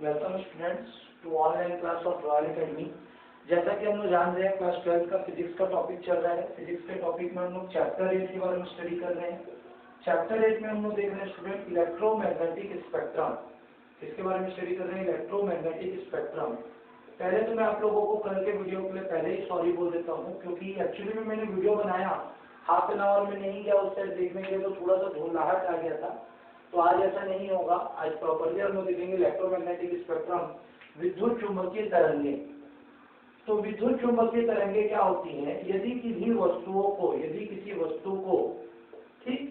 Welcome students to online class of Royal Academy. जैसा कि हम लोग जान रहे हैं क्लास 12 का फिजिक्स का टॉपिक चल रहा है। फिजिक्स के टॉपिक में हम लोग चैप्टर 8 के बारे में स्टडी कर रहे हैं। चैप्टर 8 में हम लोग देख रहे हैं स्टूडेंट इलेक्ट्रोमैग्नेटिक स्पेक्ट्रम। किसके बारे में स्टडी कर रहे हैं? Electromagnetic spectrum. पहले तो मैं आप लोगों को कल के वीडियो के लिए पहले ही सॉरी बोल देता हूँ, क्योंकि एक्चुअली में मैंने वीडियो बनाया हाफ एन आवर में नहीं गया उस साइड देखने के लिए, तो थोड़ा सा धुंधलाहट आ गया था। तो आज ऐसा नहीं होगा, आज प्रॉपर्ली हम लोग देखेंगे इलेक्ट्रोमैग्नेटिक स्पेक्ट्रम, विद्युत चुंबकीय तरंगे। तो विद्युत चुंबकीय तरंगे क्या होती हैं? यदि किसी वस्तु को ठीक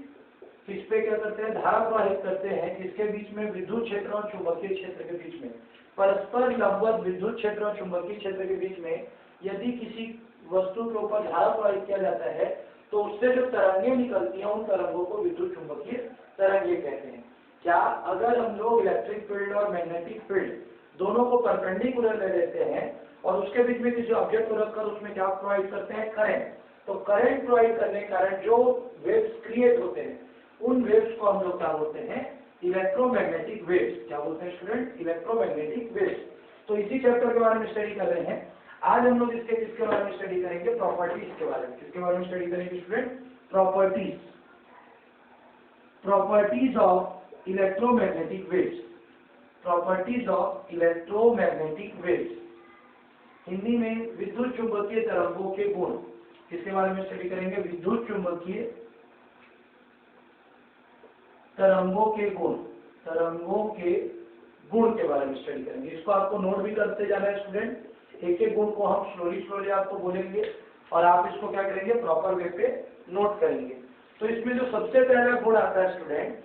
किस पे क्या करते हैं, धारा प्रवाहित करते हैं, किसके बीच में? विद्युत क्षेत्र और चुंबकीय क्षेत्र के बीच में, परस्पर लंबवत विद्युत क्षेत्र और चुंबकीय क्षेत्र के बीच में यदि किसी वस्तु के ऊपर धारा प्रवाहित किया जाता है तो उससे जो तरंगे निकलती हैं उन तरंगों को विद्युत चुंबकीय तरंगे कहते हैं। क्या अगर हम लोग इलेक्ट्रिक फील्ड और मैग्नेटिक फील्ड दोनों को परपेंडिकुलर ले लेते हैं और उसके बीच में किसी ऑब्जेक्ट को रखकर उसमें क्या प्रोवाइड करते हैं? करंट। तो करंट प्रोवाइड करने के कारण जो वेव्स क्रिएट होते हैं उन वेव्स को हम लोग क्या बोलते हैं? Electromagnetic waves. क्या बोलते हैं स्टूडेंट? Electromagnetic waves. तो इसी चैप्टर के बारे में स्टडी कर रहे हैं। आज हम लोग इसके किसके बारे में स्टडी करेंगे? प्रॉपर्टीज के बारे में। किसके बारे में स्टडी करेंगे student? Properties. Properties of electromagnetic waves. Properties of electromagnetic waves, Hindi में विद्युत चुंबकीय तरंगों के गुण। किसके बारे में स्टडी करेंगे? विद्युत चुंबकीय तरंगों के गुण। तरंगों के गुण के बारे में स्टडी करेंगे। इसको आपको नोट भी करते जाना है स्टूडेंट। एक एक गुण को हम स्लोली आपको बोलेंगे और आप इसको क्या करेंगे? प्रॉपर वे पे नोट करेंगे। तो इसमें जो सबसे पहला गुण आता है स्टूडेंट,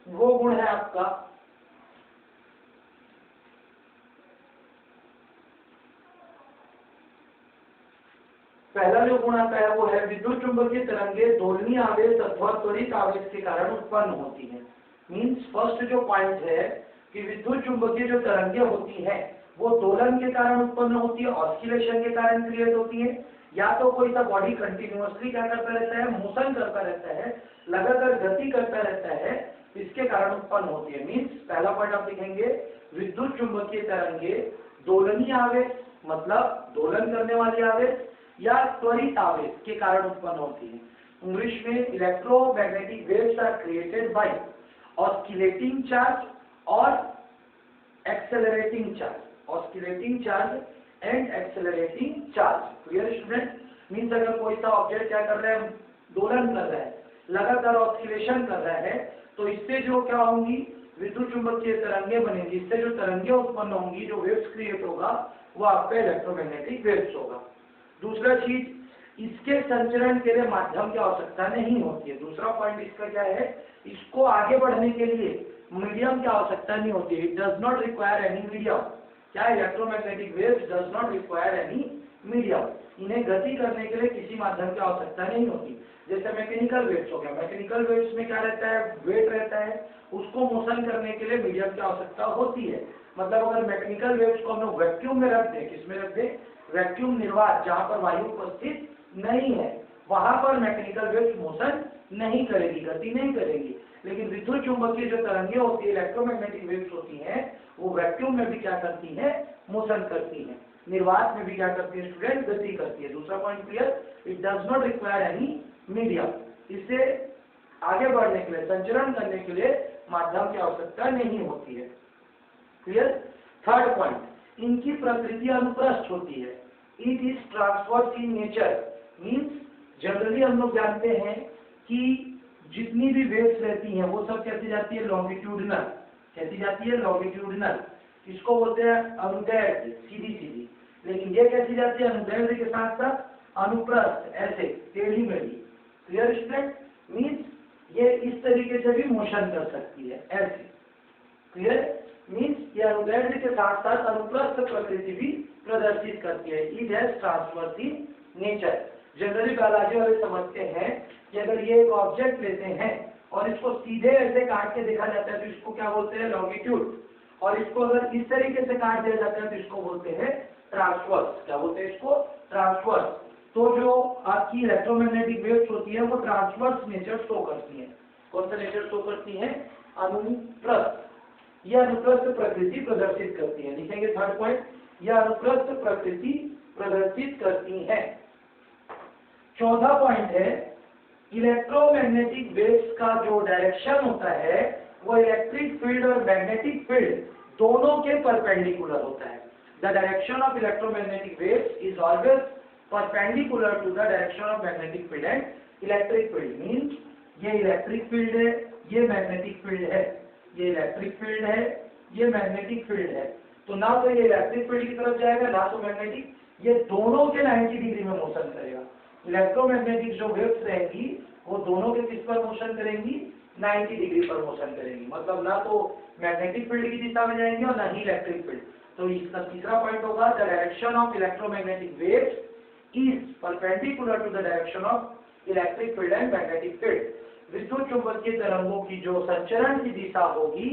वो गुण है आपका पहला जो गुण आता है वो है विद्युत चुंबकीय तरंगे दोलनीय आवेश अथवा त्वरित आवेश के कारण उत्पन्न होती है। मींस फर्स्ट जो पॉइंट है कि विद्युत चुंबकीय जो तरंगे होती हैं वो दोलन के कारण उत्पन्न होती है, ऑस्किलेशन के कारण क्रिएट होती है, या तो कोई सा बॉडी कंटिन्यूअसली क्या करता रहता है? मोशन करता रहता है, लगातार गति करता रहता है, इसके कारण उत्पन्न होती है। मींस पहला पॉइंट आप लिखेंगे विद्युत चुंबकीय तरंगे दोलनीय आवेश मतलब दोलन करने वाले आवेश या त्वरित आवेश के कारण उत्पन्न होती है। इंग्लिश में electromagnetic waves are created by oscillating charge और accelerating charge. Oscillating charge and accelerating charge. Clear student? Means अगर कोई सा ऑब्जेक्ट क्या कर रहा है? दोलन कर रहा है, लगातार ऑस्किलेशन कर रहा है, तो इससे जो क्या होंगी? विद्युत चुंबकीय तरंगे बनेंगी। इससे जो तरंगे उत्पन्न होंगी, जो वेव्स क्रिएट होगा, वो आपका इलेक्ट्रोमैग्नेटिक वेव्स होगा। दूसरा चीज, इसके संचरण के लिए माध्यम की आवश्यकता नहीं होती है। दूसरा पॉइंट इसका क्या है? इसको आगे बढ़ने के लिए मीडियम की आवश्यकता नहीं होती है। It does not require any medium. क्या? Electromagnetic waves does not require any medium. इन्हें गति करने के लिए किसी माध्यम की आवश्यकता नहीं होती। जैसे मैकेनिकल वेव्स हो गया, मैकेनिकल वेव्स में क्या रहता है? वेट रहता है, उसको मोशन करने के लिए मीडियम की आवश्यकता होती है। मतलब अगर मैकेनिकल वेव्स को हम लोग वैक्यूम में रख दें, किसमें रख दें? वैक्यूम निर्वात, जहां पर वायु उपस्थित नहीं है, वहां पर मैकेनिकल वेव्स मोशन नहीं करेगी, गति नहीं करेगी। लेकिन विद्युत चुंबकीय जो तरंगे होती है, इलेक्ट्रोमैग्नेटिक वेव्स होती हैं, वो वैक्यूम में भी क्या करती हैं? मोशन करती हैं। निर्वात में भी क्या करती है स्टूडेंट? गति करती है। दूसरा point clear? It does not require any medium. इससे आगे बढ़ने के लिए, संचरण करने के लिए माध्यम की आवश्यकता नहीं होती है। क्लियर? थर्ड पॉइंट, इनकी प्रकृति अनुप्रस्थ होती है। It is transverse in nature. Means generally हम लोग जानते हैं कि जितनी भी वेव्स रहती हैं वो सब कैसी जाती है? लॉन्गिट्यूडिनल। कैसी जाती है? लॉन्गिट्यूडिनल। इसको बोलते हैं अनुदैर्ध्य, सीधी सीधी। लेकिन ये कैसी जाती है? अनुदैर्ध्य के साथ साथ अनुप्रस्थ, ऐसे टेढ़ी मेढ़ी। Clear student? मीन्स ये इस तरीके से भी मोशन कर सकती है, ऐसे। क्लियर? मीन्स ये अनुदैर्ध्य के साथ साथ अनुप्रस्थ प्रकृति भी प्रदर्शित करती है। It has transverse in nature. Generally biology वाले समझते हैं कि अगर ये एक ऑब्जेक्ट लेते हैं और इसको सीधे ऐसे काट के देखा जाता है तो इसको क्या बोलते हैं? लॉन्गिट्यूड। और इसको अगर इस तरीके से काट दिया जाता है तो इसको बोलते हैं ट्रांसवर्स। क्या बोलते हैं इसको? ट्रांसवर्स। तो जो आपकी इलेक्ट्रोमैग्नेटिक वेव्स होती है वो ट्रांसवर्स नेचर शो करती है। कौन सा नेचर शो करती है? अनुप्रस्थ। यह अनुप्रस्थ प्रकृति प्रदर्शित करती है। लिखेंगे थर्ड पॉइंट, यह अनुप्रस्थ प्रकृति प्रदर्शित करती है। चौथा पॉइंट है इलेक्ट्रोमैग्नेटिक वेव्स का जो डायरेक्शन होता है वो इलेक्ट्रिक फील्ड और मैग्नेटिक फील्ड दोनों के परपेंडिकुलर होता है। The direction of electromagnetic waves is always perpendicular to the direction of magnetic field and electric field. Means ये इलेक्ट्रिक फील्ड है, ये मैग्नेटिक फील्ड है, ये इलेक्ट्रिक फील्ड है, ये मैग्नेटिक फील्ड है। तो ना तो ये इलेक्ट्रिक फील्ड की तरफ जाएगा ना तो मैग्नेटिक, ये दोनों के 90 डिग्री में मोशन करेगा। इलेक्ट्रोमैग्नेटिक जो वेव्स रहेंगी वो दोनों के किस पर मोशन करेंगी, 90 डिग्री पर मोशन करेंगी। मतलब ना तो मैग्नेटिक फील्ड की दिशा में जाएंगे और ना ही इलेक्ट्रिक फील्ड। तो इसका तीसरा पॉइंट होगा the direction of electromagnetic waves is perpendicular to the direction of electric field and magnetic field. विद्युत चुंबकीय तरंगों की जो संचरण की दिशा होगी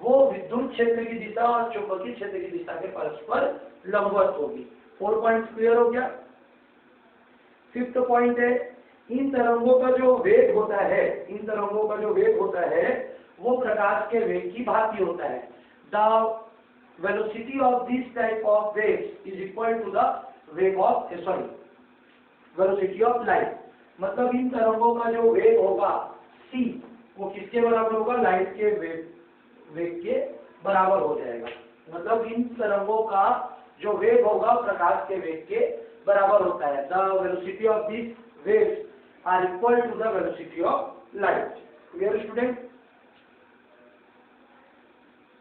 वो विद्युत क्षेत्र की दिशा और चुंबकीय क्षेत्र की दिशा के परस्पर लंबवत होगी। 4 पॉइंट क्लियर हो गया। फिफ्थ पॉइंट है इन तरंगों का जो वेग होता है, इन तरंगों का जो वेग होता है वो प्रकाश के वेग की भांति होता है। The velocity of this type of waves is equal to the वेग ऑफ वेलोसिटी ऑफ लाइट। मतलब इन तरंगों का जो वेग होगा c वो किसके बराबर होगा, लाइट के वेग के बराबर हो जाएगा। मतलब इन तरंगों का जो वेग होगा प्रकाश के वेग के बराबर होता है। The velocity of this waves are equal to the velocity of light. Clear student,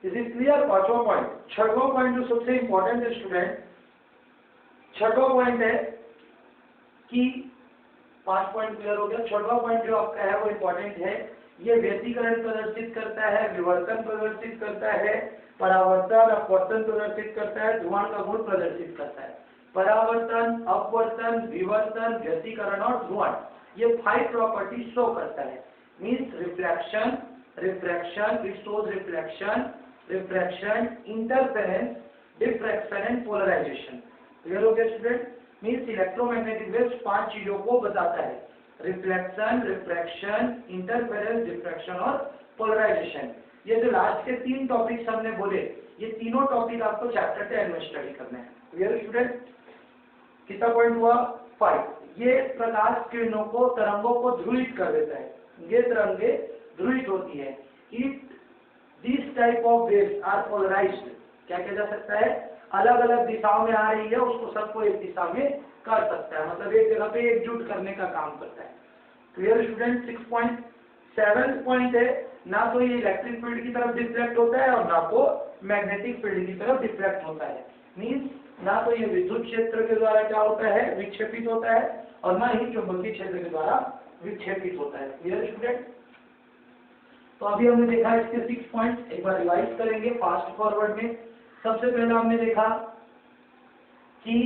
is it clear. पांचवा पॉइंट, छठवां पॉइंट जो सबसे इंपॉर्टेंट है स्टूडेंट, छठवां पॉइंट है कि 5 पॉइंट क्लियर हो गया। छठवां पॉइंट जो आपका है वो इंपॉर्टेंट है, ये व्यतिकरण प्रदर्शित करता है, विवर्तन प्रदर्शित करता है, परावर्तन अपवर्तन प्रदर्शित करता है, ध्रुवण का गुण प्रदर्शित करता है। परावर्तन, अपवर्तन, विवर्तन, व्यतिकरण और ध्रुवण, ये 5 प्रॉपर्टी शो करता है। Means reflection, refraction, it shows reflection, refraction, interference, diffraction and polarization. Clear हो गया स्टूडेंट। मीन्स इलेक्ट्रोमैग्नेटिक वेव्स 5 चीजों को बताता है, रिफ्लेक्शन, रिफ्रैक्शन, इंटरफेरेंस, डिफ्रैक्शन और पोलराइजेशन। ये जो लास्ट के 3 टॉपिक्स हमने बोले, ये तीनों टॉपिक आपको चैप्टर 10 में स्टडी करना है। क्लियर स्टूडेंट, कितना पॉइंट हुआ, 5। ये प्रकाश किरणों को, तरंगों को ध्रुवित कर देता है, ये तरंगे ध्रुवित होती है। It this type of waves are polarized, क्या कहा जा सकता है, अलग अलग दिशाओं में आ रही है उसको सबको एक दिशा में कर सकता है, मतलब एक जगह पे एकजुट करने का काम करता है। Clear student. 6 पॉइंट। 7 पॉइंट है ना तो ये इलेक्ट्रिक फील्ड की तरफ डिफ्लेक्ट होता है और ना तो मैग्नेटिक फील्ड की तरफ डिफ्लेक्ट होता है। मींस ना तो ये विद्युत क्षेत्र के द्वारा क्या होता है, विक्षेपित होता है, और ना ही चुंबकीय क्षेत्र के द्वारा विक्षेपित होता है। Clear student. तो अभी हमने देखा इसके 6 पॉइंट, एक बार रिवाइज करेंगे फास्ट फॉरवर्ड में। सबसे पहले हमने देखा कि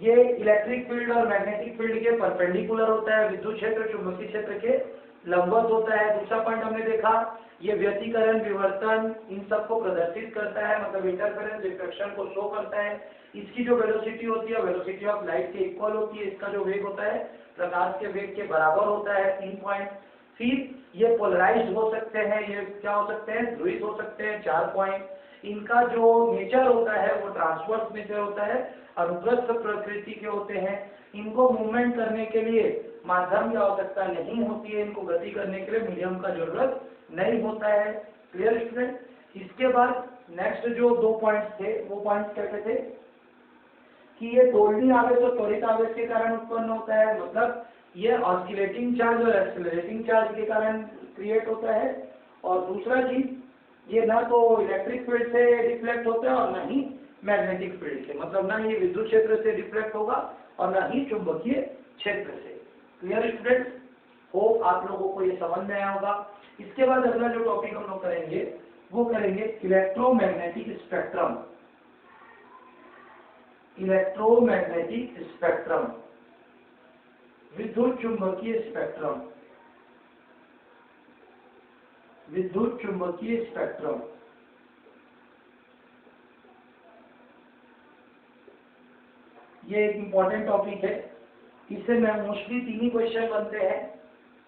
ये इलेक्ट्रिक फील्ड और मैग्नेटिक फील्ड के परपेंडिकुलर होता है, विद्युत क्षेत्र चुंबकीय क्षेत्र के लंबवत होता है। दूसरा पॉइंट हमने देखा ये व्यतिकरण, विवर्तन, इन सब को प्रदर्शित करता है, मतलब इंटरफेरेंस, रिफ्लेक्शन को शो करता है। इसकी जो वेलोसिटी होती है वेलोसिटी ऑफ लाइट के इक्वल होती है, इसका जो वेग होता है प्रकाश के वेग के बराबर होता है। 3 पॉइंट। फिर ये पोलराइज्ड हो सकते हैं, ये क्या हो सकते हैं, ध्रुवित हो सकते हैं। 4 पॉइंट। इनका जो नेचर होता है वो ट्रांसवर्स नेचर होता है, अनुप्रस्थ प्रकृति के होते हैं। इनको मूवमेंट करने के लिए माध्यम की आवश्यकता नहीं होती है, इनको गति करने के लिए मीडियम का जरूरत नहीं होता है। Clear student. इसके बाद नेक्स्ट जो 2 पॉइंट्स थे वो पॉइंट्स क्या थे कि ये दोलनीय आवेश और त्वरित आवेश के कारण उत्पन्न होता है, मतलब ये ऑस्किलेटिंग चार्ज और एक्सेलरेटिंग चार्ज के कारण क्रिएट होता है। और दूसरा चीज ये ना तो इलेक्ट्रिक फील्ड से डिफ्लेक्ट होता है और ना ही मैग्नेटिक फील्ड से, मतलब ना ये विद्युत क्षेत्र से डिफ्लेक्ट होगा और ना ही चुंबकीय क्षेत्र से। Clear student. होप आप लोगों को ये समझ में आया होगा। इसके बाद अगला जो टॉपिक हम लोग करेंगे वो करेंगे इलेक्ट्रोमैग्नेटिक स्पेक्ट्रम। इलेक्ट्रोमैग्नेटिक स्पेक्ट्रम, विद्युत चुंबकीय स्पेक्ट्रम, विद्युत चुंबकीय स्पेक्ट्रम। ये एक इंपॉर्टेंट टॉपिक है, इससे में मोस्टली 3 ही क्वेश्चन बनते हैं।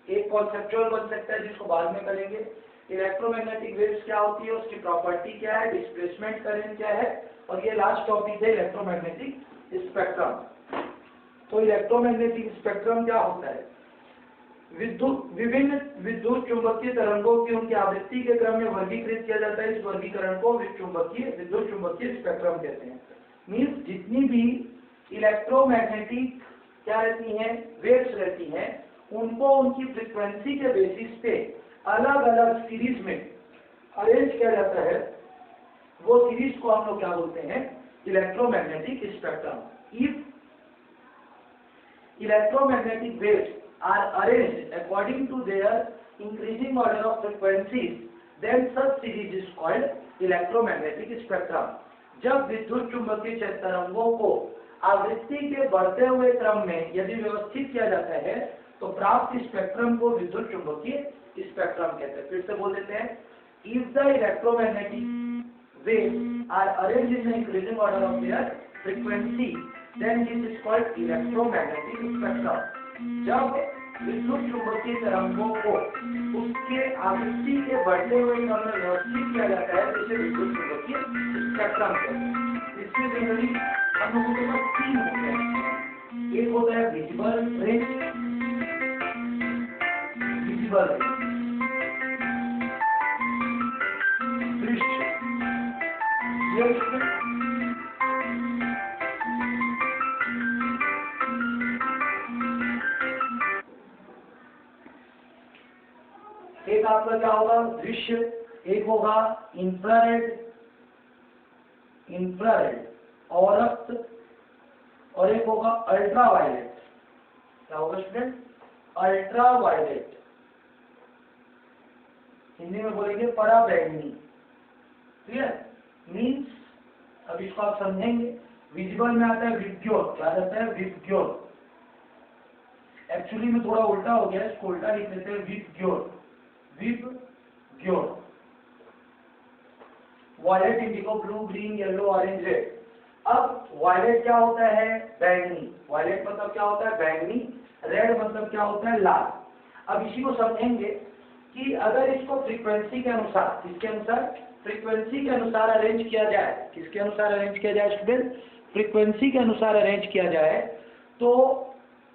एक कॉन्सेप्चुअल बन सकता है जिसको बाद में करेंगे, इलेक्ट्रोमैग्नेटिक वेव्स क्या होती है, उसकी प्रॉपर्टी क्या है, डिस्प्लेसमेंट करंट क्या है, और ये लास्ट टॉपिक है इलेक्ट्रोमैग्नेटिक स्पेक्ट्रम। तो इलेक्ट्रोमैग्नेटिक स्पेक्ट्रम क्या होता है, विभिन्न विद्युत चुंबकीय तरंगों की उनकी आवृत्ति के क्रम में वर्गीकृत किया जाता है। इस वर्गीकरण को विद्युत चुंबकीय स्पेक्ट्रम कहते हैं। मीन्स जितनी भी इलेक्ट्रोमैग्नेटिक क्या रहती हैं, वेव्स रहती हैं, उनको उनकी फ्रीक्वेंसी के बेसिस पे अलग अलग सीरीज में अरेंज किया जाता है। वो सीरीज को हम लोग क्या बोलते हैं, electromagnetic spectrum. If electromagnetic waves are arranged according to their increasing order of frequencies, then such series is called electromagnetic spectrum। जब विद्युत चुंबकीय तरंगों को आवृत्ति के बढ़ते हुए क्रम में यदि व्यवस्थित किया जाता है तो प्राप्त स्पेक्ट्रम को विद्युत चुंबकीय स्पेक्ट्रम कहते हैं। फिर से बोल देते हैं, if the electromagnetic waves are arranged in the increasing order of their frequency, then this is called electromagnetic spectrum। जब विद्युत चुंबकीय तरंगों को उसके आवृत्ति के बढ़ते हुए क्रम में व्यवस्थित किया जाता है जिसे विद्युत चुंबकीय स्पेक्ट्रम कहते हैं। इसमें जनरली हम लोगों के पास तीन होते हैं। एक होता है विजिबल रेंज, दृश्य, एक आपका क्या होगा, दृश्य, एक होगा इंफ्रारेड औरक्त, और एक होगा अल्ट्रावायलेट। क्या होगा स्टूडेंट, अल्ट्रावायलेट, हिंदी में बोलेंगे पराबैंगनी। क्लियर, मीन्स अब इसको आप समझेंगे। विजिबल में आता है विद्युत, क्या रहता है, विद्युत। एक्चुअली में थोड़ा उल्टा हो गया, इसको उल्टा लिख लेते हैं, विद्युत। Violet, indigo, blue, green, yellow, orange, red. अब वायलेट क्या होता है, बैंगनी। वायलेट मतलब क्या होता है, बैंगनी। रेड मतलब क्या होता है, लाल। अब इसी को समझेंगे कि अगर इसको फ्रीक्वेंसी के अनुसार, किसके अनुसार, फ्रीक्वेंसी के अनुसार अरेंज किया जाए। किसके अनुसार अरेंज किया जाए स्टूडेंट, फ्रीक्वेंसी के अनुसार अरेंज किया जाए तो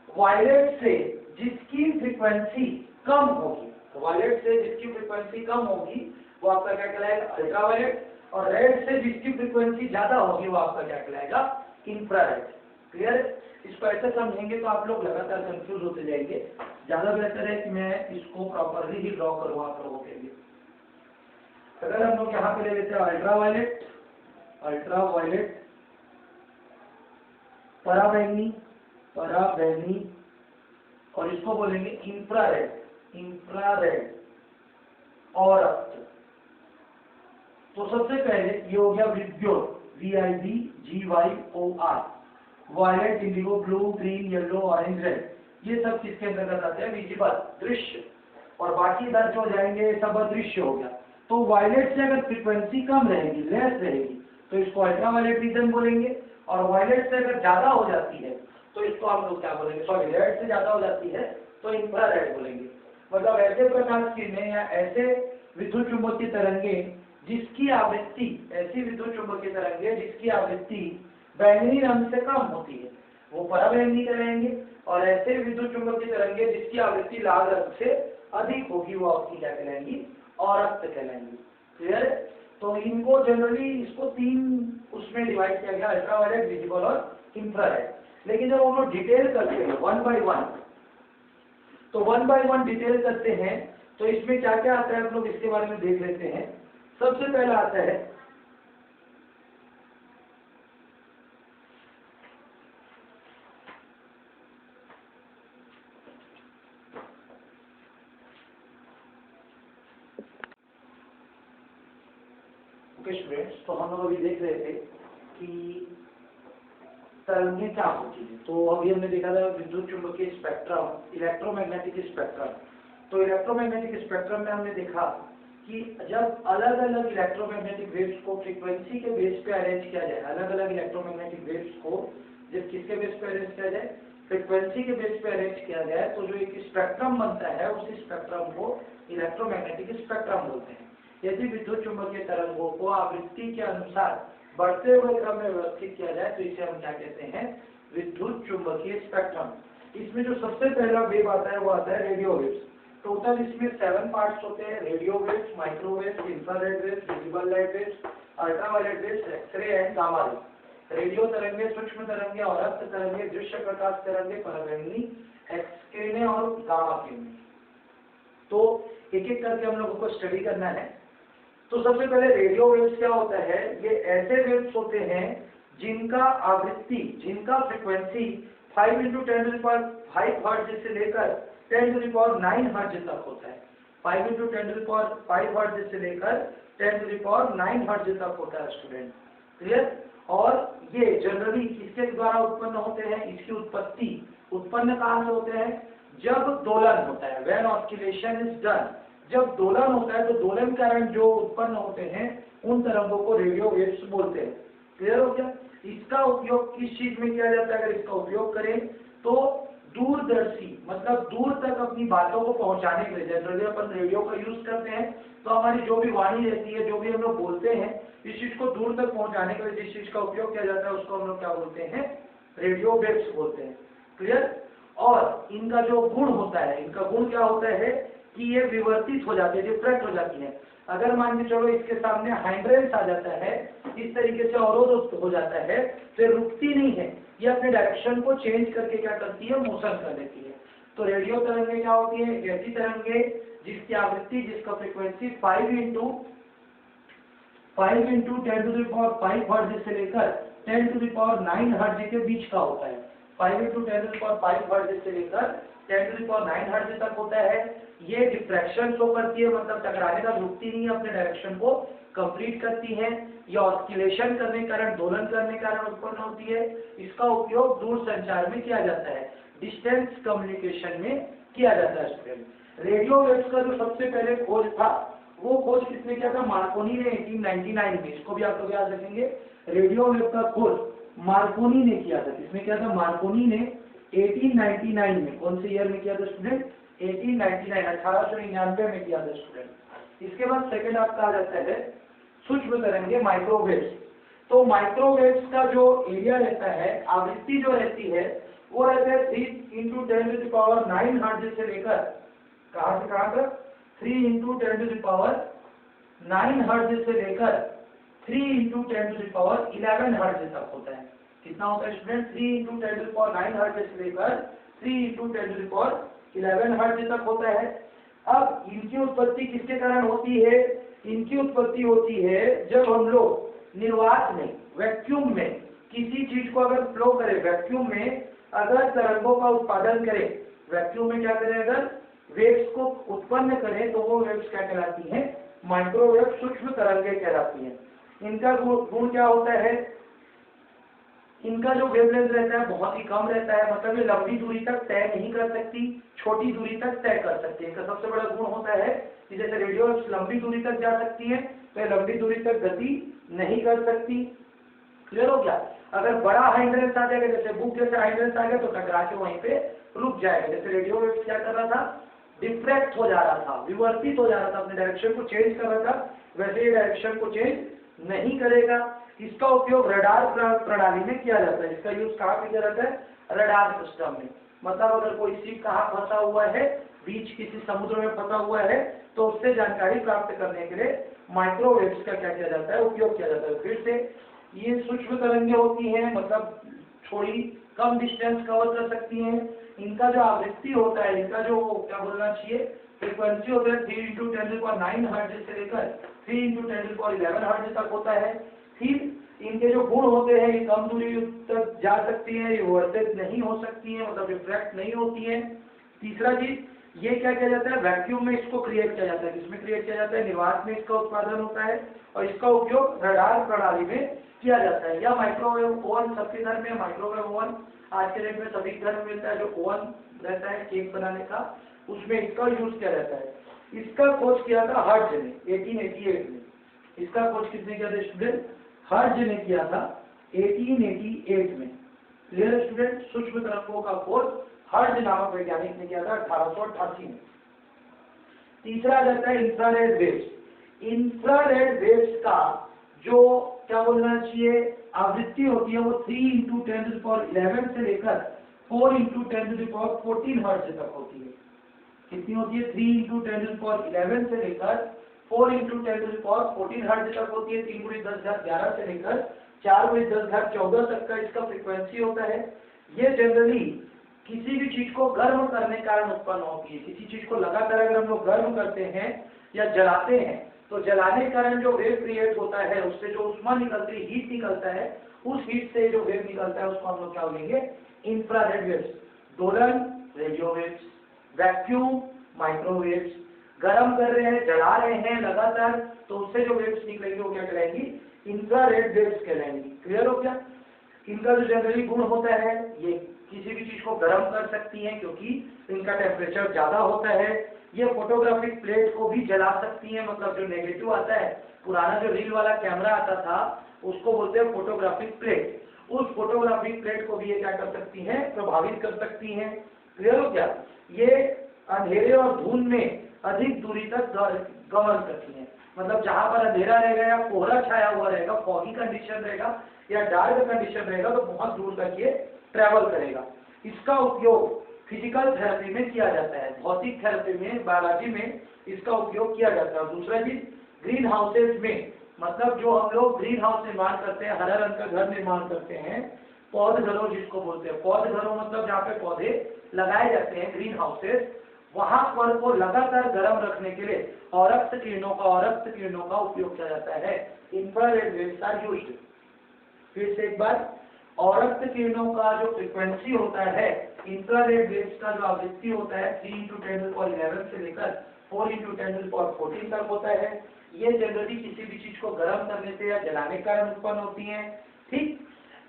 वायलेट से जिसकी फ्रीक्वेंसी कम होगी, वायलेट से जिसकी फ्रीक्वेंसी कम होगी वो आपका क्या कहलाएगा, अल्ट्रावायलेट। और रेड से जिसकी फ्रीक्वेंसी ज्यादा होगी वो आपका क्या कहलाएगा, इंफ्रारेड। क्लियर, इसको ऐसे समझेंगे तो आप लोग लगातार कंफ्यूज होते जाएंगे। ज्यादा बेहतर है कि मैं इसको प्रॉपरली ही ड्रॉ करूँ आप लोगों के लिए। अगर हम लोग यहाँ पे ले लेते हैं अल्ट्रावायलेट, पराबैंगनी, और इसको बोलेंगे इंफ्रारेड औरक्त। तो सबसे पहले ये हो गया विद्युत, VIBGYOR, violet, indigo, blue, green, yellow, orange, red. ये सब किसके अंतर्गत आते हैं, विजिबल, दृश्य। और बाकी इधर जो जाएंगे सब अदृश्य हो गया। तो वायलेट से अगर फ्रीक्वेंसी कम रहेगी, लेस रहेगी, तो इसको अल्ट्रावायलेट रीजन बोलेंगे। और वायलेट से अगर ज्यादा हो जाती है तो इसको हम लोग क्या बोलेंगे, सॉरी, रेड से ज्यादा हो जाती है तो इंफ्रारेड बोलेंगे। मतलब ऐसे प्रकाश किरणें या ऐसे विद्युत चुंबकीय तरंगे जिसकी आवृत्ति, ऐसी विद्युत चुंबकीय तरंगे जिसकी आवृत्ति बैंगनी रंग से कम होती है वो पराबैंगनी कहलाएंगे। और ऐसे विद्युत चुंबकीय तरंगे जिसकी आवृत्ति लाल रंग से अधिक होगी वो आपकी क्या कहलाएंगी, औरक्त कहलाएंगी। क्लियर है, तो इनको जनरली इसको तीन उसमें डिवाइड किया गया, अल्ट्रावायलेट, विजिबल और इंफ्रारेड। लेकिन जब हम लोग डिटेल करते हैं वन बाय वन डिटेल करते हैं तो इसमें क्या क्या आता है आप लोग इसके बारे में देख लेते हैं। सबसे पहला आता है स्टूडेंट्स, तो हम लोग अभी देख रहे थे कि तरंगें क्या होती है। तो अभी हमने देखा था विद्युत चुंबकीय स्पेक्ट्रम, इलेक्ट्रोमैग्नेटिक स्पेक्ट्रम। तो इलेक्ट्रोमैग्नेटिक स्पेक्ट्रम में हमने देखा कि जब अलग अलग इलेक्ट्रोमैग्नेटिक वेव्स को फ्रीक्वेंसी के बेस पे अरेंज किया जाए, अलग अलग इलेक्ट्रोमैग्नेटिक वेव्स को जब किसके बेस पे अरेंज किया जाए, फ्रीक्वेंसी के बेस पे अरेंज किया गया है, तो जो एक स्पेक्ट्रम बनता है उसी स्पेक्ट्रम को इलेक्ट्रोमैग्नेटिक स्पेक्ट्रम बोलते हैं। यदि विद्युत चुंबकीय तरंगों को आवृत्ति के अनुसार बढ़ते हुए क्रम में व्यवस्थित किया जाए तो इसे हम क्या कहते हैं, विद्युत चुंबकीय स्पेक्ट्रम। इसमें जो सबसे पहला वेव आता है वो आता है रेडियो वेव्स। टोटल इसमें 7 पार्ट्स होते हैं, radio waves, microwaves, infrared waves, visible light waves, ultraviolet waves, X-ray and gamma rays. Radio तरंगे, सूक्ष्म तरंगे और अर्थ तरंगे, दृश्य प्रकाश तरंगे, पराबैंगनी, एक्स किरणें और गामा किरणें। तो एक एक करके हम लोगों को स्टडी करना है। तो सबसे पहले रेडियो वेव्स क्या होता है, ये ऐसे वेव्स होते हैं जिनका आवृत्ति, जिनका फ्रीक्वेंसी 5 × 10⁵ हर्ट्ज से लेकर 10⁹ हर्ट्ज तक होता है। 5 × 10⁵ हर्ट्ज से लेकर 10⁹ हर्ट्ज तक होता है स्टूडेंट, क्लियर। और ये जनरली किसके द्वारा उत्पन्न होते हैं, इसकी उत्पत्ति उत्पन्न कहाँ से होते हैं, जब दोलन होता है, व्हेन ऑस्किलेशन इज डन। जब दोलन होता है तो दोलन कारण जो उत्पन्न होते हैं उन तरंगों को रेडियो वेव्स बोलते हैं, क्लियर हो गया। इसका उपयोग किस चीज में किया जाता है, अगर इसका उपयोग करें तो दूरदर्शी, मतलब दूर तक अपनी बातों को पहुंचाने के लिए जनरली अपन रेडियो का यूज करते हैं। तो हमारी जो भी वाणी रहती है, जो भी हम लोग बोलते हैं, इस चीज को दूर तक पहुंचाने के लिए जिस चीज का उपयोग किया जाता है उसको हम लोग क्या बोलते हैं, रेडियो वेव्स बोलते हैं, क्लियर। और इनका जो गुण होता है, इनका गुण क्या होता है कि ये विवर्तित हो जाते हैं, डिफ्रैक्ट हो जाती है। अगर मान के चलो इसके सामने हाइंड्रेंस आ जाता है, इस तरीके से अवरोध हो जाता है, तो रुकती नहीं है, ये अपने डायरेक्शन को चेंज करके क्या करती है, मोशन कर देती है। तो रेडियो तरंगे क्या होती है, ऐसी तरंगे जिसकी आवृत्ति, जिसका फ्रीक्वेंसी 5 × 10⁵ हर्ट्ज से लेकर 10⁹ हर्ट्ज के बीच का होता है। 5 × 10⁵ हर्ट्ज से लेकर 10⁹ हर्ट्ज तक होता है। ये डिफ्रैक्शन शो करती है, मतलब टकराने का रुकती नहीं है, अपने डायरेक्शन को कंप्लीट करती है। ये ऑस्किलेशन करने के कारण, दोलन करने के कारण उत्पन्न होती है। इसका उपयोग दूर संचार में किया जाता है, डिस्टेंस कम्युनिकेशन में किया जाता है स्टूडेंट। रेडियो वेव्स का जो सबसे पहले खोज था, वो खोज किसने किया था, मार्कोनी ने 1899 में। इसको भी आप लोग याद रखेंगे, रेडियो वेव का खोज मार्कोनी ने किया था। किसने किया था, मार्कोनी ने 1899 में। कौन से ईयर में किया था स्टूडेंट, 1899 में किया था स्टूडेंट। इसके बाद सेकंड आपका आ जाता है सूक्ष्म तरंगे, माइक्रोवेव्स। तो माइक्रोवेव्स का जो एरिया रहता है, आवृत्ति जो रहती है, वो रहता है 3 × 10⁹ हर्ट्ज से लेकर कहां से कहां तक, 3 × 10⁹ हर्ट्ज से लेकर 3 × 10⁻11 हर्ट्ज तक होता है। कितना होता है स्टूडेंट, 3 × 10⁹ हर्ट्ज से लेकर 3 × 10⁻11 हर्ट्ज तक होता है। अब इनकी उत्पत्ति किसके कारण होती है, इनकी उत्पत्ति होती है जब हम लोग निर्वात में, वैक्यूम में किसी चीज को अगर फ्लो करें, वैक्यूम में अगर तरंगों का उत्पादन करें, वैक्यूम में क्या करें, अगर वेव्स को उत्पन्न करें, तो वो वेव्स क्या कहलाती हैं, माइक्रोवेव, सूक्ष्म तरंगे कहलाती हैं। इनका गुण क्या होता है, इनका जो वेवलेंथ रहता है बहुत ही कम रहता है, मतलब ये लंबी दूरी तक तय नहीं कर सकती, छोटी दूरी तक तय कर सकती है। इनका सबसे बड़ा गुण होता है कि जैसे रेडियो लंबी दूरी तक जा सकती है, तो लंबी दूरी तक गति नहीं कर सकती, क्लियर हो गया। अगर बड़ा हाइंड्रेंस आ जाएगा, जैसे बुक जैसे हाइंड्रेंस आ गया, तो टकरा के वहीं पे रुक जाएगा। जैसे रेडियो वेव क्या कर रहा था, डिफ्रैक्ट हो जा रहा था, विवर्तित हो जा रहा था, अपने डायरेक्शन को चेंज कर रहा था, वैसे ये डायरेक्शन को चेंज नहीं करेगा। इसका उपयोग रडार प्रणाली में किया जाता है। इसका यूज कहाँ पे किया जाता है, रडार सिस्टम में। मतलब अगर कोई शिप कहाँ फंसा हुआ है, बीच किसी समुद्र में फंसा हुआ है, तो उससे जानकारी प्राप्त करने के लिए माइक्रोवेव्स का क्या किया जाता है, उपयोग किया जाता है। फिर से ये सूक्ष्म तरंगे होती हैं, मतलब थोड़ी कम डिस्टेंस कवर कर सकती हैं। इनका जो आवृत्ति होता है, इनका जो क्या बोलना चाहिए, फ्रीक्वेंसी होता है 3 × 10⁹ हर्ट्ज से लेकर 3 × 10⁻11 हर्ट्ज तक होता है। फिर इनके जो गुण होते हैं, ये कम दूरी तक जा सकती हैं, ये वर्तित नहीं हो सकती हैं, मतलब रिफ्रैक्ट नहीं होती हैं। तीसरा चीज, ये क्या किया जाता है, वैक्यूम में इसको क्रिएट किया जाता है। किसमें क्रिएट किया जाता है, निर्वात में इसका उत्पादन होता है, और इसका उपयोग रडार प्रणाली में किया जाता है। या माइक्रोवेव ओवन, सबके घर में माइक्रोवेव ओवन आज के डेट में सभी घर में मिलता है। जो ओवन रहता है केक बनाने का, उसमें इसका यूज किया जाता है। इसका खोज किया था हर्ट्ज ने 1888 में। इसका खोज किसने किया था स्टूडेंट, हर्ट्ज ने किया था 1888 में, क्लियर स्टूडेंट? सूक्ष्म तरंगों का खोज हर्ट्ज नामक वैज्ञानिक ने किया था 1888 में। तीसरा आ जाता है इंफ्रारेड वेव्स। इंफ्रारेड वेव्स का जो क्या बोलना चाहिए आवृत्ति होती है वो 3 × 10⁻11 से लेकर 4 × 10⁻14 हर्ट्ज तक होती है। कितनी होती है? 3 × 10⁻11 से लेकर 4 × 10⁻14 हर्ट्ज तक होती है। 3 × 10⁻11 से लेकर 4 × 10⁻14 तक का इसका फ्रीक्वेंसी होता है। ये जनरली किसी भी चीज को गर्म करने के कारण उत्पन्न होती है। किसी चीज को लगातार अगर हम लोग गर्म करते हैं या जलाते हैं तो जलाने के कारण जो वेव क्रिएट होता है उससे जो उष्मा निकलती है, हीट निकलता है, उस हीट से जो वेव निकलता है उसको हम लोग क्या बोलेंगे? Infrared waves. दोलन रेडियो वेव्स, वैक्यूम माइक्रोवेव्स। गर्म कर रहे हैं, जला रहे हैं लगातार, तो उससे जो वेव्स निकलेंगी वो क्या कहलाएंगी? इंफ्रारेड वेव्स कहलाएंगी। क्लियर हो गया? इनका जो जनरली गुण होता है ये किसी भी चीज को गर्म कर सकती हैं क्योंकि इनका टेम्परेचर ज्यादा होता है। ये फोटोग्राफिक प्लेट को भी जला सकती हैं, मतलब जो नेगेटिव आता है, पुराना जो रील वाला कैमरा आता था उसको बोलते हैं फोटोग्राफिक प्लेट, उस फोटोग्राफिक प्लेट को भी ये क्या कर सकती हैं? प्रभावित कर सकती हैं। क्लियर हो गया? ये अंधेरे और धुंध में अधिक दूरी तक गमन करती हैं, मतलब जहां पर अंधेरा रहेगा या कोहरा छाया हुआ रहेगा, फॉगी कंडीशन रहेगा या डार्क कंडीशन रहेगा तो बहुत दूर तक ये ट्रैवल करेगा। इसका उपयोग फिजिकल थेरेपी में किया जाता है, भौतिक थेरेपी में, बायोलॉजी में इसका उपयोग किया जाता है। दूसरा चीज ग्रीन हाउसेज में, मतलब जो हम लोग ग्रीन हाउस निर्माण करते हैं, हरा रंग का घर निर्माण करते हैं, पौध घरों जिसको बोलते हैं, पौध घरों मतलब जहाँ पे पौधे लगाए जाते हैं, ग्रीन हाउसेज, वहां पर को लगातार गर्म रखने के लिए औरक्त किरणों का उपयोग किया जाता है। Infrared waves are used. फिर से एक बार, औरक्त किरणों का जो फ्रीक्वेंसी होता है, इंफ्रारेड वेव्स का जो आवृत्ति होता है 3 × 10⁻11 से लेकर 4 × 10⁻14 तक होता है। ये जनरली किसी भी चीज को गर्म करने से या जलाने के कारण उत्पन्न होती है। ठीक,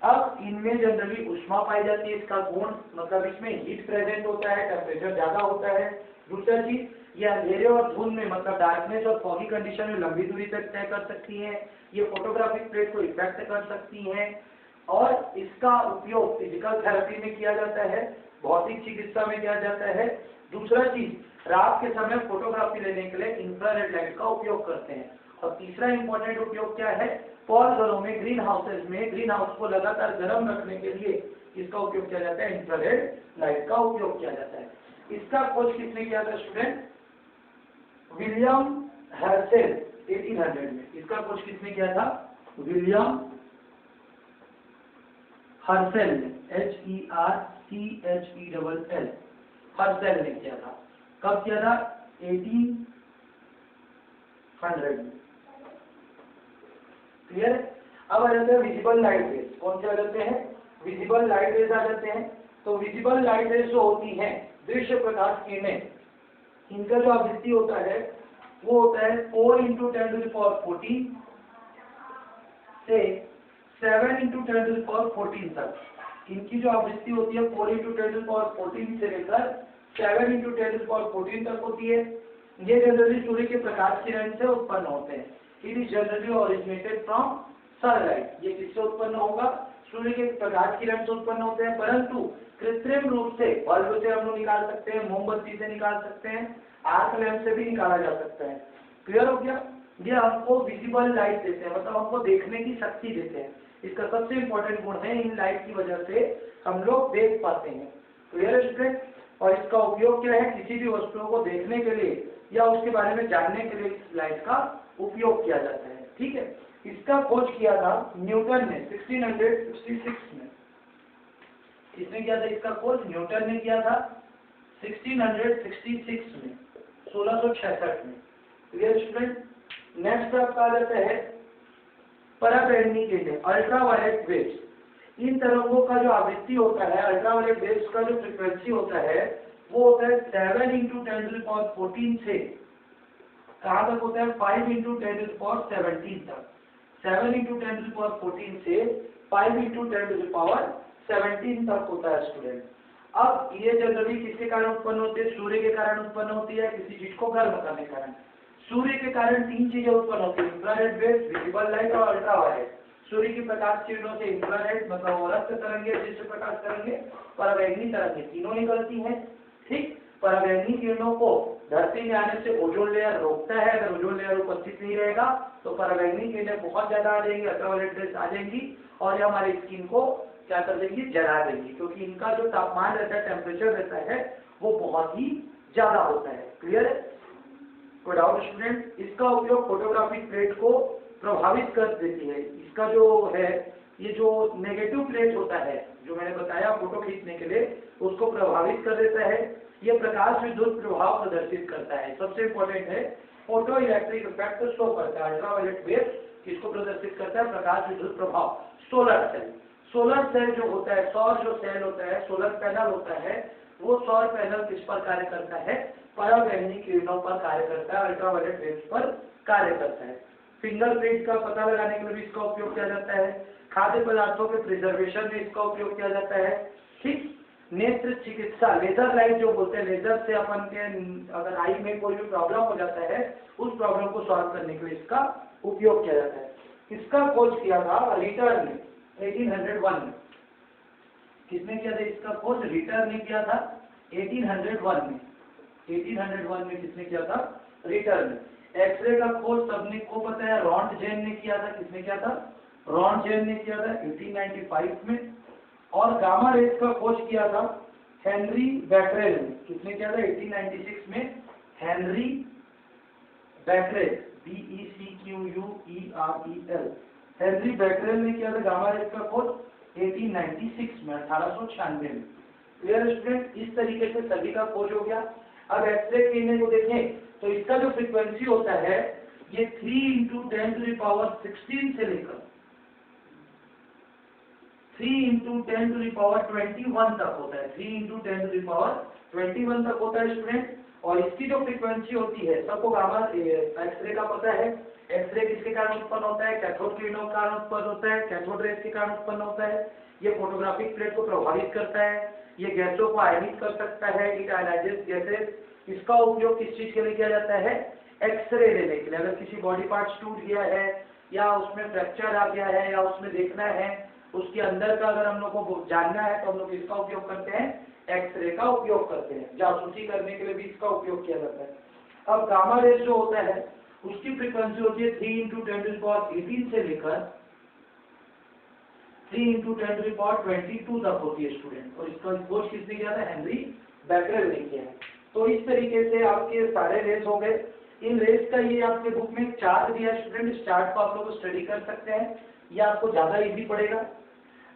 अब इनमें जनरली उष्मा पाई जाती है, इसका गुण मतलब इसमें हीट प्रेजेंट होता है, टेम्परेचर ज्यादा होता है। दूसरा चीज, ये अंधेरे और धुंध में मतलब डार्कनेस और फॉगी कंडीशन में लंबी दूरी तक तय कर सकती हैं। ये फोटोग्राफिक प्लेट को इफेक्ट कर सकती हैं और इसका उपयोग फिजिकल थेरेपी में किया जाता है, भौतिक चिकित्सा में किया जाता है। दूसरा चीज, रात के समय फोटोग्राफी लेने के लिए इंफ्रारेड लाइट का उपयोग करते हैं। और तीसरा इंपॉर्टेंट उपयोग क्या है? पौध घरों में, ग्रीन हाउसेज में, ग्रीन हाउस को लगातार गर्म रखने के लिए इसका उपयोग किया जाता है, इंफ्रारेड लाइट का उपयोग किया जाता है। इसका खोज किसने किया था स्टूडेंट? विलियम हर्शेल 1800 में। इसका खोज किसने किया था? विलियम हर्शेल ने, HERCHELL, हर्शेल ने किया था। कब किया था? 1800 में। क्लियर? अब आ जाते हैं विजिबल लाइट रेज। कौन से आ जाते हैं? विजिबल लाइट रेज आ जाते हैं। तो विजिबल लाइट रेज जो होती हैं, दृश्य प्रकाश किरणें, इनका जो आवृत्ति होता है वो होता है 4 × 10⁻14 से 7 × 10⁻14 तक। इनकी जो आवृत्ति होती है 4 × 10⁻14 से लेकर 7 × 10⁻14 तक होती है। ये जनरली सूर्य के प्रकाश किरण से उत्पन्न होते हैं। It is generally originated from sunlight. ये किससे उत्पन्न होगा? सूर्य के प्रकाश किरण से उत्पन्न होते हैं, परंतु कृत्रिम रूप से बल्ब से हम लोग निकाल सकते हैं, मोमबत्ती से निकाल सकते हैं, आर्क लैंप से भी निकाला जा सकता है। क्लियर हो गया? ये हमको विजिबल लाइट देते हैं, मतलब हमको देखने की शक्ति देते हैं। इसका सबसे इंपॉर्टेंट गुण है, इन लाइट की वजह से हम लोग देख पाते हैं। Clear student? और इसका उपयोग क्या है? किसी भी वस्तुओं को देखने के लिए या उसके बारे में जानने के लिए इस लाइट का उपयोग किया जाता है। ठीक है, इसका खोज किया था न्यूटन ने 1666 में। किसने किया था इसका खोज? न्यूटन ने किया था 1666 में, 1666 में। Clear student? नेक्स्ट आपका आ जाता है पराबैंगनी किरणें, अल्ट्रावायलेट वेव्स। इन तरंगों का जो आवृत्ति होता है, अल्ट्रावायलेट वेव्स का जो फ्रीक्वेंसी होता है वो होता है 7 × 10⁻14 से कहाँ तक होता है? 5 × 10⁻17 तक। 7 × 10⁻14 से 5 × 10⁻17 तक होता है स्टूडेंट। अब ये जनरली किसके कारण उत्पन्न होते हैं? सूर्य के कारण उत्पन्न होती है, किसी चीज को गर्म करने के कारण। सूर्य के कारण 3 चीजें उत्पन्न होती है, इंफ्रारेड वेव्स, विजिबल लाइट और अल्ट्रावायलेट। सूर्य की प्रकाश किरणों से इंफ्रारेड मतलब वो रक्त तरंगे, दृश्य प्रकाश तरंगे, पराबैंगनी तरंगे तीनों निकलती हैं। ठीक, पराबैंगनी किरणों को धरती में आने से ओजोन लेयर रोकता है। अगर ओजोन लेयर उपस्थित नहीं रहेगा तो पराबैंगनी किरणें बहुत ज्यादा आ जाएंगी, अल्ट्रावायलेट रेज आ जाएंगी और ये हमारी स्किन को क्या कर देंगी, जला देंगी, क्योंकि इनका जो तापमान रहता है, टेम्परेचर रहता है, वो बहुत ही ज्यादा होता है। क्लियर है? कोई डाउट स्टूडेंट? इसका उपयोग फोटोग्राफिक प्लेट को प्रभावित कर देती है। इसका जो है ये जो नेगेटिव प्लेट होता है जो मैंने बताया फोटो खींचने के लिए, उसको प्रभावित कर देता है। ये प्रकाश विद्युत प्रभाव प्रदर्शित करता है। सबसे इंपॉर्टेंट है फोटो इलेक्ट्रिक इफेक्ट शो करता है। अल्ट्रावायलेट वेव किसको प्रदर्शित करता है? प्रकाश विद्युत प्रभाव। सोलर सेल, सोलर सेल जो होता है, सौर जो सेल होता है, सोलर पैनल होता है, वो सौर पैनल किस पर कार्य करता है? पराबैंगनी किरणों पर कार्य करता है, अल्ट्रावायलेट वेव्स पर कार्य करता है। फिंगरप्रिंट का पता लगाने के लिए भी इसका उपयोग किया जाता है। खाद्य पदार्थों के प्रिजर्वेशन में इसका उपयोग किया जाता है। ठीक, नेत्र चिकित्सा, लेजर लाइट जो बोलते हैं, लेजर से अपन के अगर आई में कोई भी प्रॉब्लम हो जाता है, उस प्रॉब्लम को सॉल्व करने के लिए इसका उपयोग किया जाता है। इसका खोज किया था रिटर ने 1801 में। किसने किया था इसका खोज? रिटर ने किया था 1801 में। 1801 में किसने किया था? रिटर ने। एक्सरे का खोज सबने को पता है, रॉन्टजेन ने किया था। किसने किया था? रॉन्टजेन ने किया था 1895 में। और गामा रेज का खोज किया था हेनरी बैकरेल ने। किसने किया था? 1896 में Henry Becquerel, BECQUEREL, Henry Becquerel ने किया था गामा रेज का खोज 1896 में, 1896 में। Clear student? इस तरीके से सभी का खोज हो गया। अब एक्सरे किरणें को देखें तो इसका जो फ्रीक्वेंसी होता है ये 3 × 10⁻16 से लेकर 3 × 10⁻21 तक होता है। 3 × 10⁻21 तक होता है स्टूडेंट। और इसकी जो फ्रीक्वेंसी होती है, सबको गामा एक्सरे का पता है। एक्सरे किसके कारण उत्पन्न होता है? कैथोड किरणों के कारण उत्पन्न होता है, कैथोड रेज के कारण उत्पन्न होता है। ये फोटोग्राफिक प्लेट को प्रभावित करता है, ये गैसों को आयनित कर सकता है, इट आयनाइजेस गैसेस। इसका उपयोग किस चीज के लिए किया जाता है? एक्सरे लेने के लिए। अगर किसी बॉडी पार्ट टूट गया है या उसमें फ्रैक्चर आ गया है या उसमें देखना है, उसके अंदर का अगर हम लोग को जानना है तो हम लोग इसका उपयोग करते हैं, एक्सरे का उपयोग करते हैं। जासूसी करने के लिए भी इसका उपयोग किया जाता है। अब गामा रेज जो होता है उसकी फ्रीक्वेंसी होती है 3 × 10⁻18 से लेकर 3 × 10⁻22 तक होती है स्टूडेंट। और इसका खोज किसने किया था? हेनरी बैकरेल ने किया है। तो इस तरीके से आपके सारे रेज हो गए। इन रेज का ये आपके बुक में एक चार्ट दिया है स्टूडेंट, इस चार्ट को आप लोग स्टडी कर सकते हैं, ये आपको ज्यादा इजी पड़ेगा।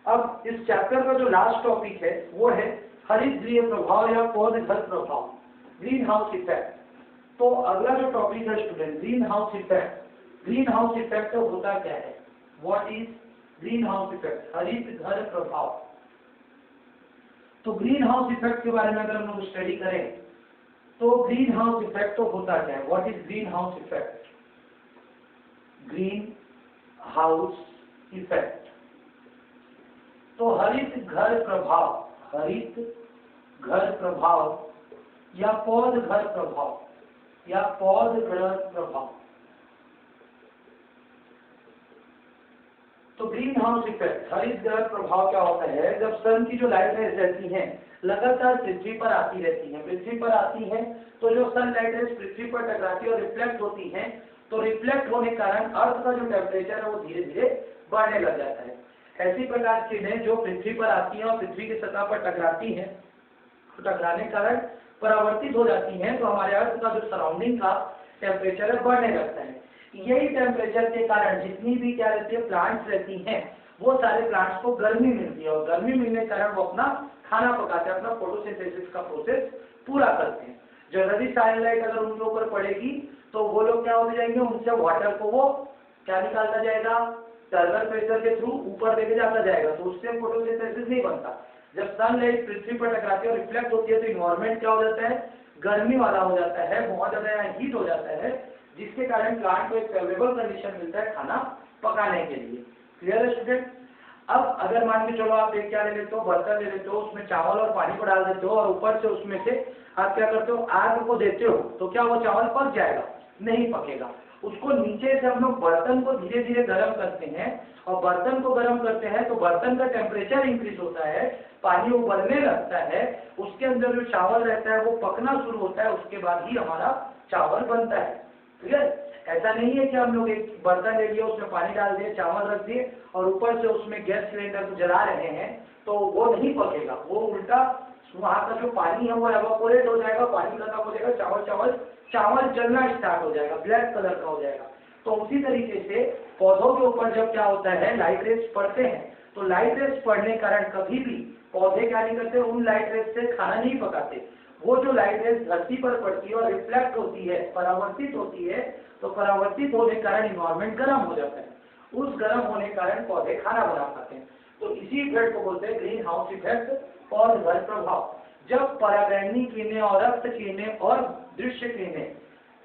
अब इस चैप्टर का जो लास्ट टॉपिक है वो है हरितगृह प्रभाव या पौधघर प्रभाव, ग्रीन हाउस इफेक्ट। तो अगला जो टॉपिक है student, green house effect. Green house effect होता क्या है? What is green house effect? हरित घर प्रभाव। तो ग्रीन हाउस इफेक्ट के बारे में अगर हम लोग स्टडी करें तो ग्रीन हाउस इफेक्ट तो होता क्या है? What is green house effect? Green house effect तो हरित घर प्रभाव, हरित घर प्रभाव या पौध घर प्रभाव या पौध घर प्रभाव। तो ग्रीन हाउस इफेक्ट, हरित घर प्रभाव क्या होता है? जब सन की जो लाइट रेज रहती हैं लगातार पृथ्वी पर आती रहती हैं, पृथ्वी पर आती हैं तो जो सन लाइट रेज पृथ्वी पर टकराती है और रिफ्लेक्ट होती हैं, तो रिफ्लेक्ट होने के कारण अर्थ का जो टेम्परेचर है वो धीरे धीरे बढ़ने लग जाता है। ऐसी प्रकार की किरणें जो पृथ्वी पर आती हैं और पृथ्वी की सतह पर टकराती हैं, तो टकराने के कारण परावर्तित हो जाती हैं, तो हमारे अर्थ का जो सराउंडिंग का टेम्परेचर है बढ़ने लगता है। यही टेम्परेचर के कारण जितनी भी क्या रहती है प्लांट्स रहती हैं, वो सारे प्लांट्स को गर्मी मिलती है और गर्मी मिलने के कारण वो अपना खाना पकाते हैं, अपना फोटोसिंथेसिस का प्रोसेस पूरा करते हैं। जनरली सनलाइट अगर उनके ऊपर पड़ेगी तो वो लोग क्या हो जाएंगे, उनसे वाटर को वो क्या निकालता जाएगा, टर्बल प्रेशर के थ्रू ऊपर लेके जाता जाएगा, तो उससे फोटोसिंथेसिस नहीं बनता। जब सनलाइट पृथ्वी पर टकराती है और रिफ्लेक्ट होती है तो इन्वायरमेंट क्या हो जाता है, गर्मी वाला हो जाता है, बहुत ज्यादा हीट हो जाता है, जिसके कारण प्लांट को एक फेवरेबल कंडीशन मिलता है खाना पकाने के लिए। क्लियर है स्टूडेंट? अब अगर मान के चलो आप एक क्या ले लेते हो, बर्तन ले लेते हो, उसमें चावल और पानी को डाल देते हो और ऊपर से उसमें से आप क्या करते हो, आग को देते हो, तो क्या वो चावल पक जाएगा? नहीं पकेगा। उसको नीचे से हम लोग बर्तन को धीरे धीरे गर्म करते हैं, और बर्तन को गर्म करते हैं तो बर्तन का टेम्परेचर इंक्रीज होता है, पानी उबलने लगता है, उसके अंदर जो चावल रहता है वो पकना शुरू होता है, उसके बाद ही हमारा चावल बनता है। ठीक है, ऐसा नहीं है कि हम लोग एक बर्तन ले लिया, उसमें पानी डाल दिए, चावल रख दिए और ऊपर से उसमें गैस सिलेंडर को जला रहे हैं, तो वो नहीं पकेगा। वो उल्टा वहाँ का जो पानी है वो एवापोरेट हो जाएगा, पानी खत्म हो जाएगा, चावल जलना स्टार्ट हो जाएगा, ब्लैक कलर का हो जाएगा। तो उसी तरीके से पौधों के ऊपर जब क्या होता है, लाइट रेज पड़ते हैं, तो लाइट रेज पड़ने के कारण कभी भी पौधे क्या नहीं करते, उन लाइट रेज से खाना नहीं पकाते। वो जो लाइट रेज धरती पर पड़ती है और रिफ्लेक्ट होती है, परावर्तित होती है, तो परावर्तित होने के कारण इन्वायरमेंट गर्म हो जाता है, उस गर्म होने के कारण पौधे खाना बना पाते हैं। तो इसी इफेक्ट को बोलते हैं ग्रीन हाउस इफेक्ट और घर प्रभाव। जब पराबैंगनी किरणें और रक्त किरणें और दृश्य किरणें,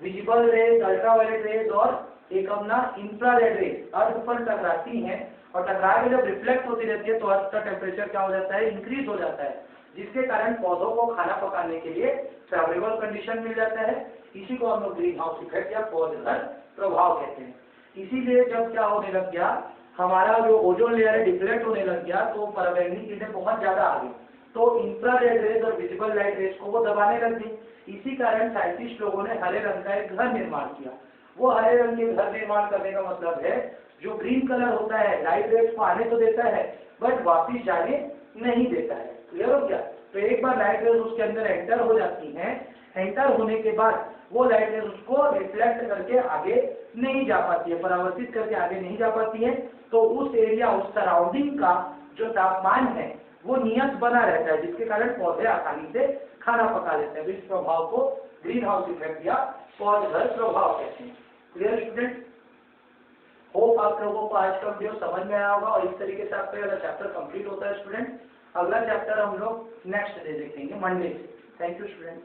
विजिबल रेज, अल्ट्रावायलेट रेज और एक अपना इंफ्रारेड रेज अर्थ पर टकराती हैं, और टकरा के जब रिफ्लेक्ट होती रहती है तो अर्थ का टेम्परेचर क्या हो जाता है, इंक्रीज हो जाता है, जिसके कारण पौधों को खाना पकाने के लिए फेवरेबल कंडीशन मिल जाता है। इसी को हम लोग ग्रीन हाउस इफेक्ट या पौधघर प्रभाव कहते हैं। इसीलिए जब क्या होने लग गया, हमारा जो ओजोन लेयर है डिप्लेट होने लग गया, तो पराबैंगनी किरणें बहुत ज्यादा आ गई, तो इंफ्रारेड रेज और विजिबल लाइट रेज को वो दबाने लग गई। इसी कारण साइंटिस्ट लोगों ने हरे रंग का एक घर निर्माण किया। वो हरे रंग के घर निर्माण करने का मतलब है, जो ग्रीन कलर होता है लाइट रेज को आने तो देता है बट वापिस जाने नहीं देता है। क्लियर हो गया? तो एक बार लाइट रेज उसके अंदर एंटर हो जाती हैं, एंटर होने के बाद वो लाइट रेज उसको रिफ्लेक्ट करके आगे नहीं जा पाती है, परावर्तित करके आगे नहीं जा पाती है, तो उस एरिया, उस सराउंडिंग का जो तापमान है वो नियत बना रहता है, जिसके कारण पौधे आसानी से खाना पका लेते हैं। इस प्रभाव को ग्रीन हाउस इफेक्ट या पौधघर प्रभाव कहते हैं। Clear student? होप आप लोगों को आज का वीडियो समझ में आया होगा, और इस तरीके से आपका वाला चैप्टर कंप्लीट होता है स्टूडेंट। अगला चैप्टर हम लोग नेक्स्ट डे देखेंगे, मंडे से। Thank you student.